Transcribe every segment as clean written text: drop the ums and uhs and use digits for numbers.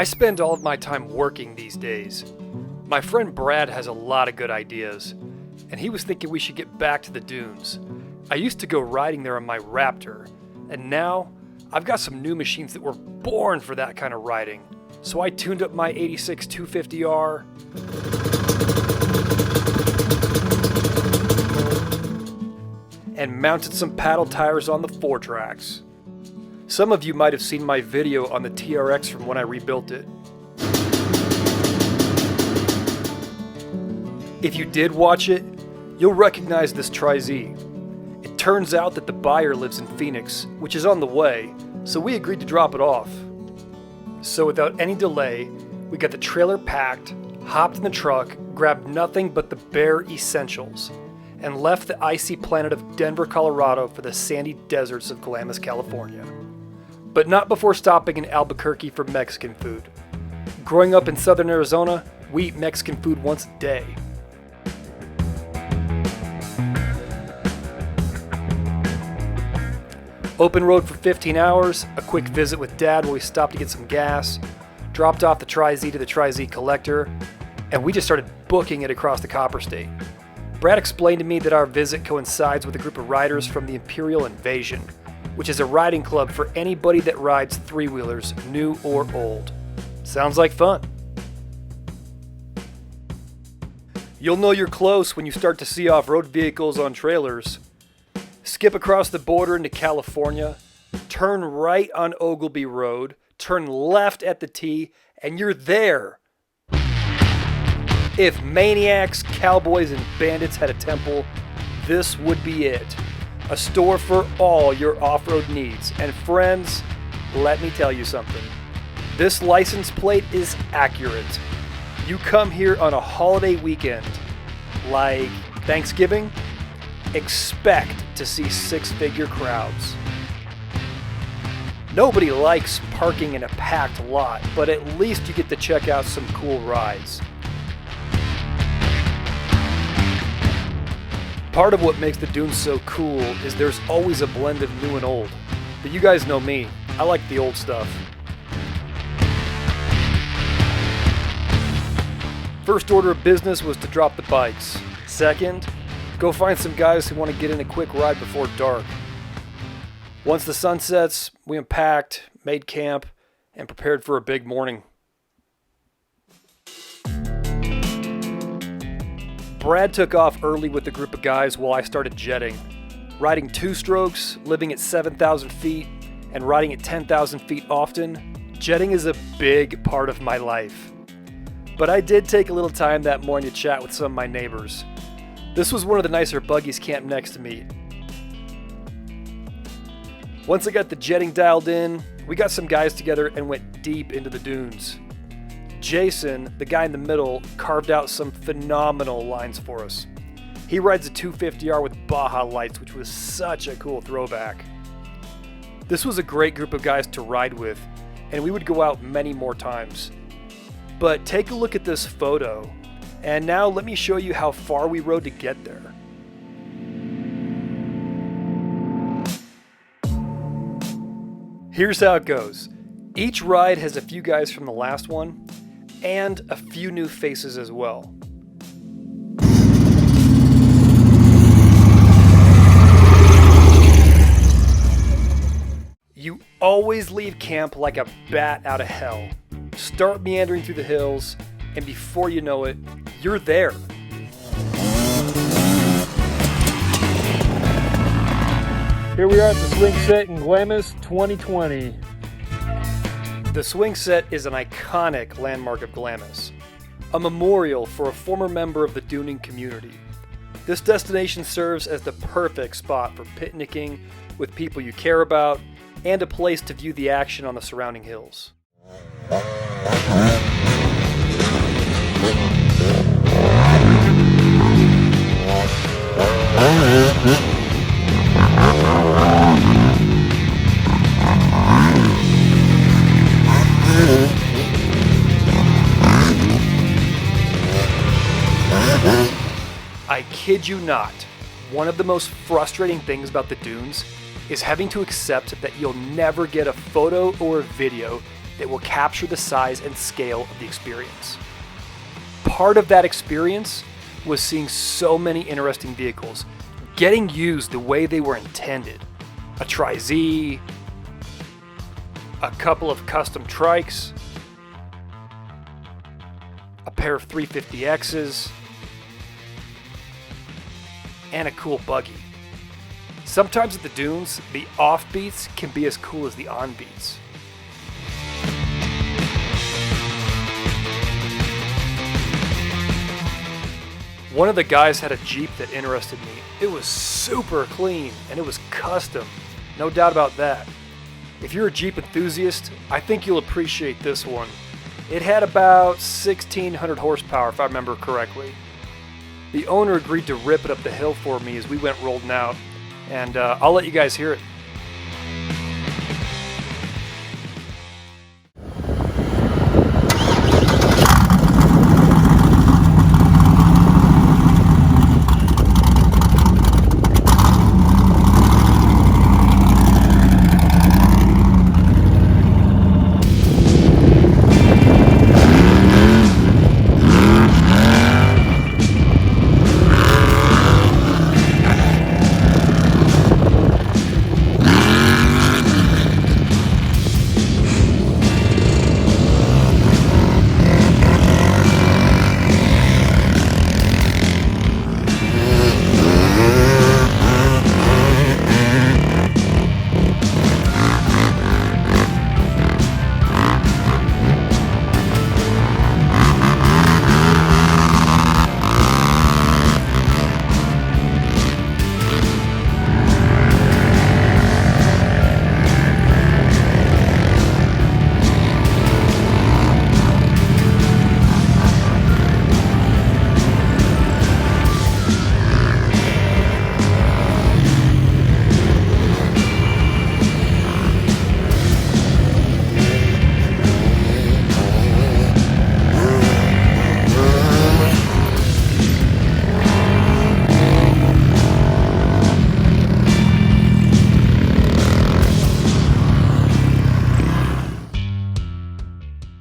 I spend all of my time working these days. My friend Brad has a lot of good ideas, and he was thinking we should get back to the dunes. I used to go riding there on my Raptor, and now I've got some new machines that were born for that kind of riding. So I tuned up my 86 250R, and mounted some paddle tires on the Fourtrax. Some of you might have seen my video on the TRX from when I rebuilt it. If you did watch it, you'll recognize this Tri-Z. It turns out that the buyer lives in Phoenix, which is on the way, so we agreed to drop it off. So without any delay, we got the trailer packed, hopped in the truck, grabbed nothing but the bare essentials, and left the icy planet of Denver, Colorado for the sandy deserts of Glamis, California. But not before stopping in Albuquerque for Mexican food. Growing up in southern Arizona, we eat Mexican food once a day. Open road for 15 hours, a quick visit with Dad where we stopped to get some gas, dropped off the Tri-Z to the Tri-Z collector, and we just started booking it across the Copper State. Brad explained to me that our visit coincides with a group of riders from the Imperial Invasion, which is a riding club for anybody that rides three-wheelers, new or old. Sounds like fun. You'll know you're close when you start to see off-road vehicles on trailers. Skip across the border into California, turn right on Oglebay Road, turn left at the T, and you're there. If maniacs, cowboys, and bandits had a temple, this would be it. A store for all your off-road needs. And friends, let me tell you something. This license plate is accurate. You come here on a holiday weekend, like Thanksgiving, expect to see six-figure crowds. Nobody likes parking in a packed lot, but at least you get to check out some cool rides. Part of what makes the dunes so cool is there's always a blend of new and old. But you guys know me, I like the old stuff. First order of business was to drop the bikes. Second, go find some guys who want to get in a quick ride before dark. Once the sun sets, we unpacked, made camp, and prepared for a big morning. Brad took off early with a group of guys while I started jetting. Riding two-strokes, living at 7,000 feet, and riding at 10,000 feet often, jetting is a big part of my life. But I did take a little time that morning to chat with some of my neighbors. This was one of the nicer buggies camped next to me. Once I got the jetting dialed in, we got some guys together and went deep into the dunes. Jason, the guy in the middle, carved out some phenomenal lines for us. He rides a 250R with Baja lights, which was such a cool throwback. This was a great group of guys to ride with, and we would go out many more times. But take a look at this photo, and now let me show you how far we rode to get there. Here's how it goes. Each ride has a few guys from the last one, and a few new faces as well. You always leave camp like a bat out of hell. Start meandering through the hills, and before you know it, you're there. Here we are at the swing set in Glamis 2020. The swing set is an iconic landmark of Glamis, a memorial for a former member of the duning community. This destination serves as the perfect spot for picnicking with people you care about and a place to view the action on the surrounding hills. I kid you not, one of the most frustrating things about the dunes is having to accept that you'll never get a photo or a video that will capture the size and scale of the experience. Part of that experience was seeing so many interesting vehicles getting used the way they were intended. A Tri-Z, a couple of custom trikes, a pair of 350X's, and a cool buggy. Sometimes at the dunes, the offbeats can be as cool as the onbeats. One of the guys had a Jeep that interested me. It was super clean and it was custom, no doubt about that. If you're a Jeep enthusiast, I think you'll appreciate this one. It had about 1,600 horsepower if I remember correctly. The owner agreed to rip it up the hill for me as we went rolling out, and I'll let you guys hear it.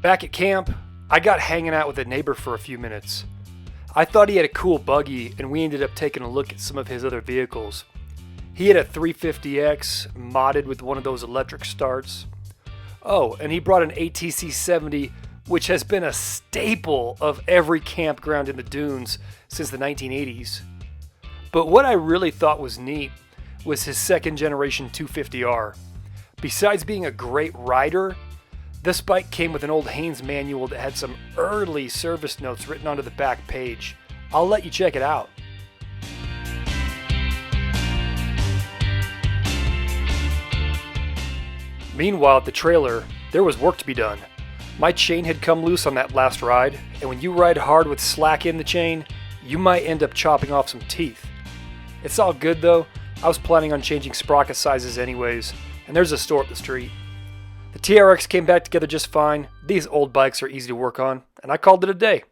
Back at camp, I got hanging out with a neighbor for a few minutes. I thought he had a cool buggy, and we ended up taking a look at some of his other vehicles. He had a 350X modded with one of those electric starts. Oh, and he brought an ATC 70, which has been a staple of every campground in the dunes since the 1980s. But what I really thought was neat was his second generation 250R. Besides being a great rider, this bike came with an old Haynes manual that had some early service notes written onto the back page. I'll let you check it out. Meanwhile, at the trailer, there was work to be done. My chain had come loose on that last ride, and when you ride hard with slack in the chain, you might end up chopping off some teeth. It's all good though. I was planning on changing sprocket sizes anyways, and there's a store up the street. The TRX came back together just fine. These old bikes are easy to work on, and I called it a day.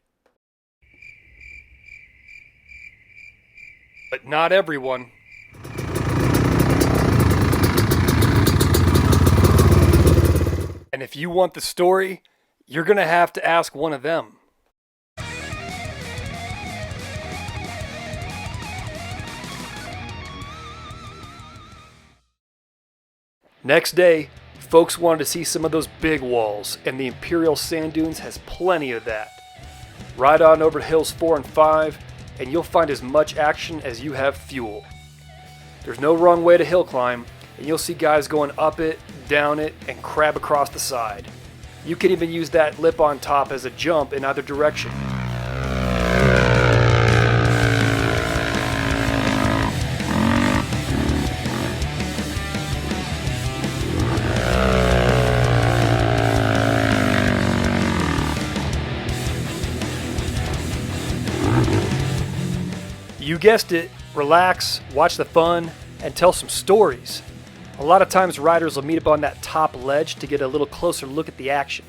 But not everyone. And if you want the story, you're gonna have to ask one of them. Next day, folks wanted to see some of those big walls, and the Imperial sand dunes has plenty of that. Ride on over hills 4 and 5, and you'll find as much action as you have fuel. There's no wrong way to hill climb, and you'll see guys going up it, down it, and crab across the side. You can even use that lip on top as a jump in either direction. You guessed it, relax, watch the fun, and tell some stories. A lot of times riders will meet up on that top ledge to get a little closer look at the action.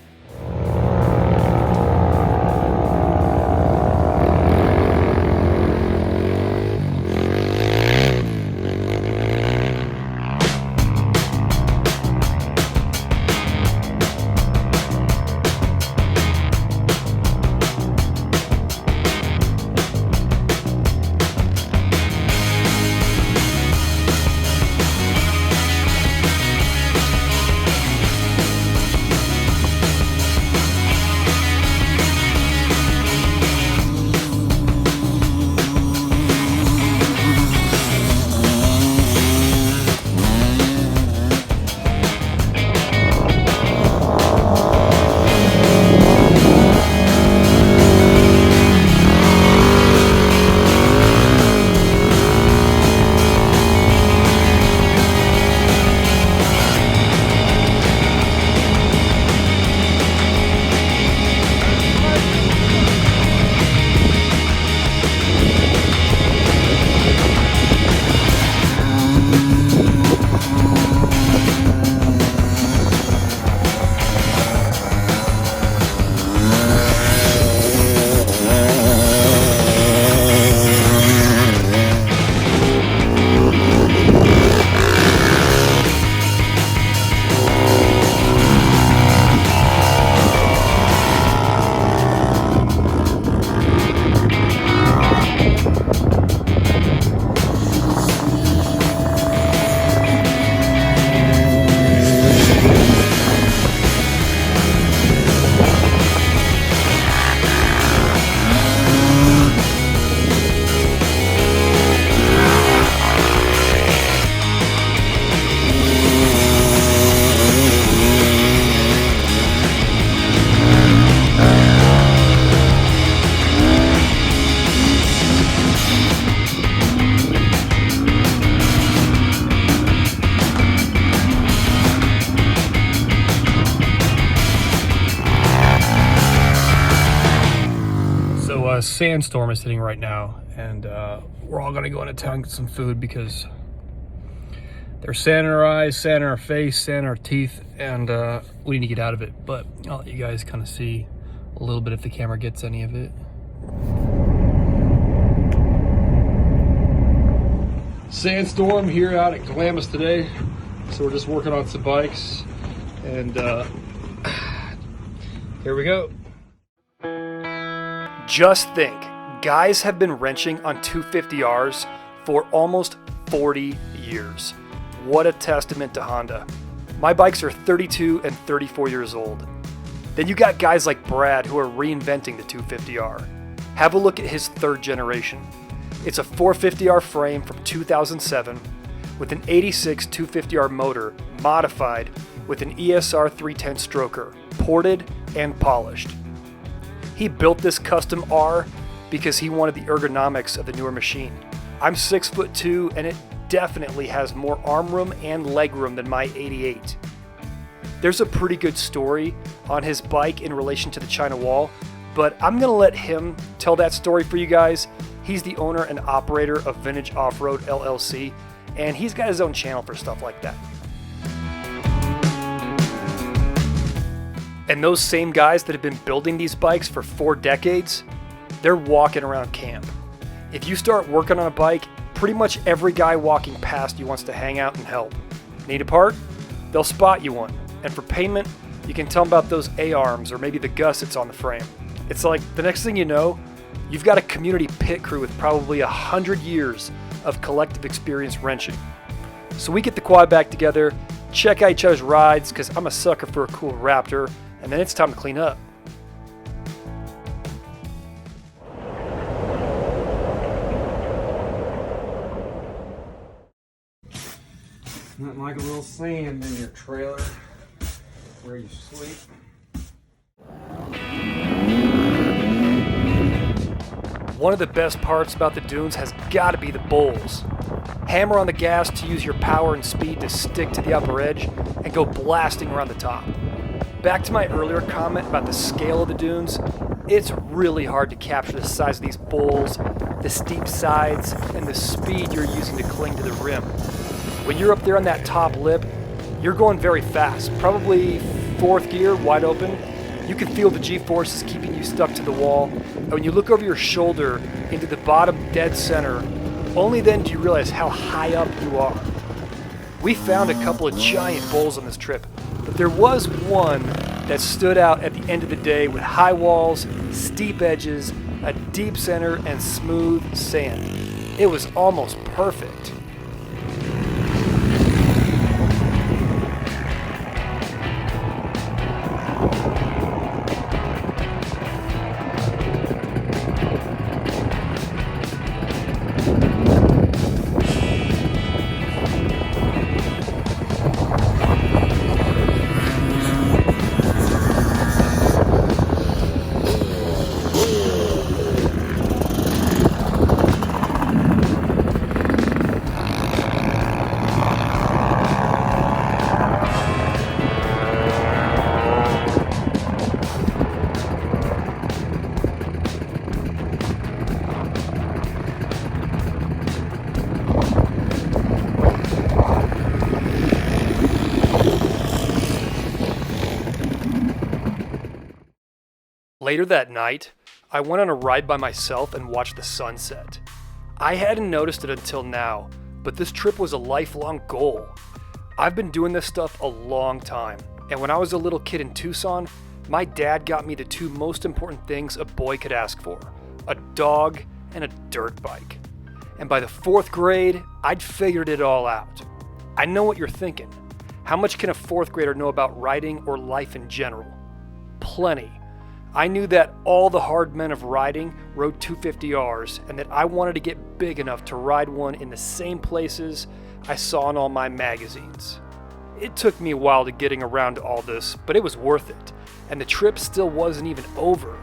a sandstorm is hitting right now, and we're all gonna go into town and get some food because there's sand in our eyes, sand in our face, sand in our teeth, and we need to get out of it. But I'll let you guys kind of see a little bit if the camera gets any of it. Sandstorm here out at Glamis today, so we're just working on some bikes, and here we go. Just think, guys have been wrenching on 250R's for almost 40 years. What a testament to Honda. My bikes are 32 and 34 years old. Then you got guys like Brad who are reinventing the 250R. Have a look at his third generation. It's a 450R frame from 2007 with an 86 250R motor modified with an ESR 310 stroker, ported and polished. He built this custom R because he wanted the ergonomics of the newer machine. I'm 6'2" and it definitely has more arm room and leg room than my 88. There's a pretty good story on his bike in relation to the China wall, but I'm gonna let him tell that story for you guys. He's the owner and operator of Vintage Off-Road LLC, and he's got his own channel for stuff like that. And those same guys that have been building these bikes for 4 decades, they're walking around camp. If you start working on a bike, pretty much every guy walking past you wants to hang out and help. Need a part? They'll spot you one. And for payment, you can tell them about those A-arms or maybe the gussets on the frame. It's like the next thing you know, you've got a community pit crew with probably 100 years of collective experience wrenching. So we get the quad back together, check out each other's rides, because I'm a sucker for a cool Raptor, and then it's time to clean up. Nothing like a little sand in your trailer where you sleep. One of the best parts about the dunes has got to be the bowls. Hammer on the gas to use your power and speed to stick to the upper edge and go blasting around the top. Back to my earlier comment about the scale of the dunes, it's really hard to capture the size of these bowls, the steep sides, and the speed you're using to cling to the rim. When you're up there on that top lip, you're going very fast, probably 4th gear, wide open. You can feel the G-forces keeping you stuck to the wall, and when you look over your shoulder into the bottom dead center, only then do you realize how high up you are. We found a couple of giant bowls on this trip, but there was one that stood out at the end of the day with high walls, steep edges, a deep center, and smooth sand. It was almost perfect. Later that night, I went on a ride by myself and watched the sunset. I hadn't noticed it until now, but this trip was a lifelong goal. I've been doing this stuff a long time, and when I was a little kid in Tucson, my dad got me the 2 most important things a boy could ask for: a dog and a dirt bike. And by the 4th grade, I'd figured it all out. I know what you're thinking. How much can a 4th grader know about riding or life in general? Plenty. I knew that all the hard men of riding rode 250Rs, and that I wanted to get big enough to ride one in the same places I saw in all my magazines. It took me a while to getting around to all this, but it was worth it, and the trip still wasn't even over.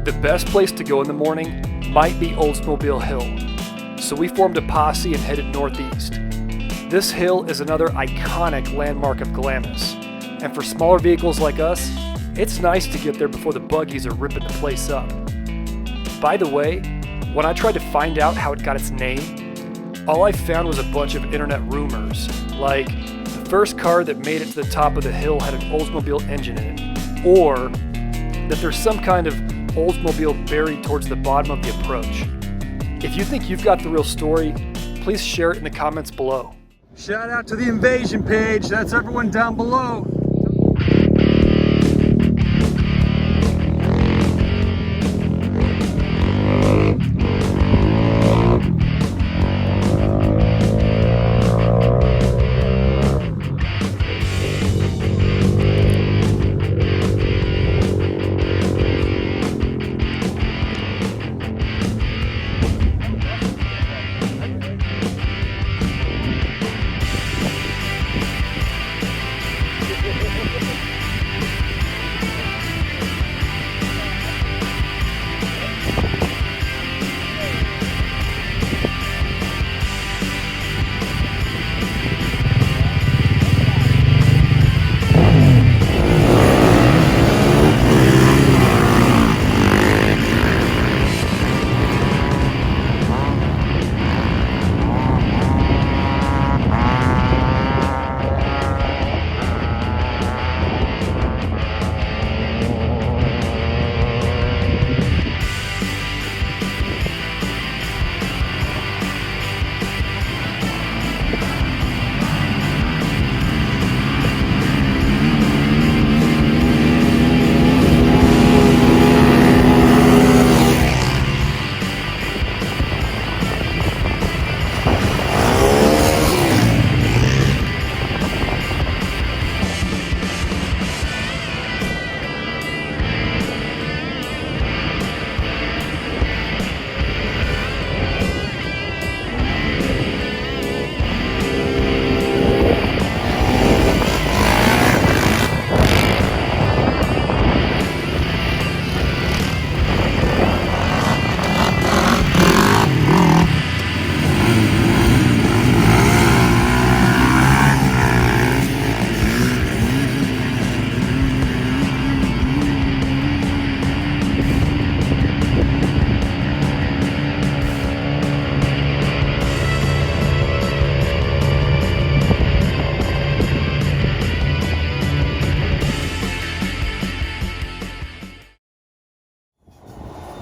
The best place to go in the morning might be Oldsmobile Hill, so we formed a posse and headed northeast. This hill is another iconic landmark of Glamis, And for smaller vehicles like us, it's nice to get there before the buggies are ripping the place up. By the way, when I tried to find out how it got its name, all I found was a bunch of internet rumors, like the first car that made it to the top of the hill had an Oldsmobile engine in it, or that there's some kind of Oldsmobile buried towards the bottom of the approach. If you think you've got the real story, please share it in the comments below. Shout out to the invasion page. That's everyone down below.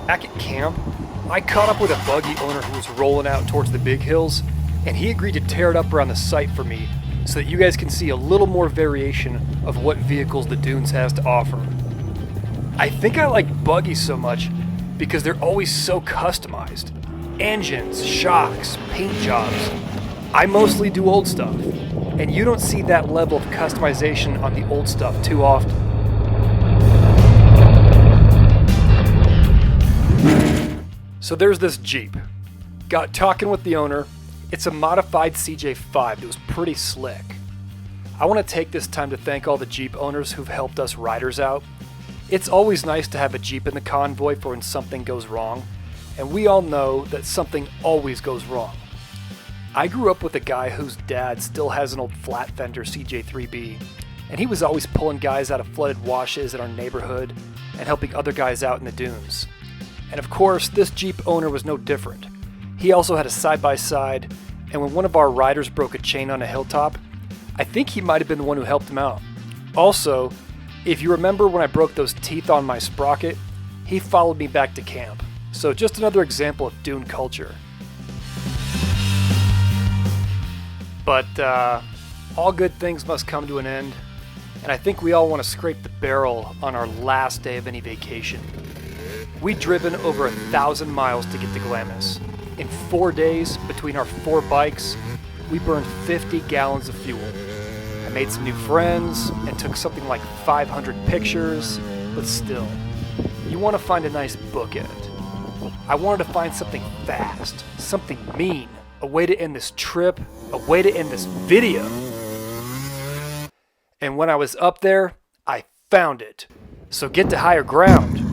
Back at camp, I caught up with a buggy owner who was rolling out towards the big hills, and he agreed to tear it up around the site for me so that you guys can see a little more variation of what vehicles the Dunes has to offer. I think I like buggies so much because they're always so customized. Engines, shocks, paint jobs. I mostly do old stuff, and you don't see that level of customization on the old stuff too often. So there's this Jeep. Got talking with the owner. It's a modified CJ5 that was pretty slick. I want to take this time to thank all the Jeep owners who've helped us riders out. It's always nice to have a Jeep in the convoy for when something goes wrong, and we all know that something always goes wrong. I grew up with a guy whose dad still has an old flat fender CJ3B, and he was always pulling guys out of flooded washes in our neighborhood and helping other guys out in the dunes. And of course, this Jeep owner was no different. He also had a side-by-side, and when one of our riders broke a chain on a hilltop, I think he might have been the one who helped him out. Also, if you remember when I broke those teeth on my sprocket, he followed me back to camp. So just another example of dune culture. But all good things must come to an end, and I think we all want to scrape the barrel on our last day of any vacation. We'd driven over 1,000 miles to get to Glamis. In 4 days, between our 4 bikes, we burned 50 gallons of fuel. I made some new friends and took something like 500 pictures, but still, you want to find a nice bookend. I wanted to find something fast, something mean, a way to end this trip, a way to end this video. And when I was up there, I found it. So get to higher ground.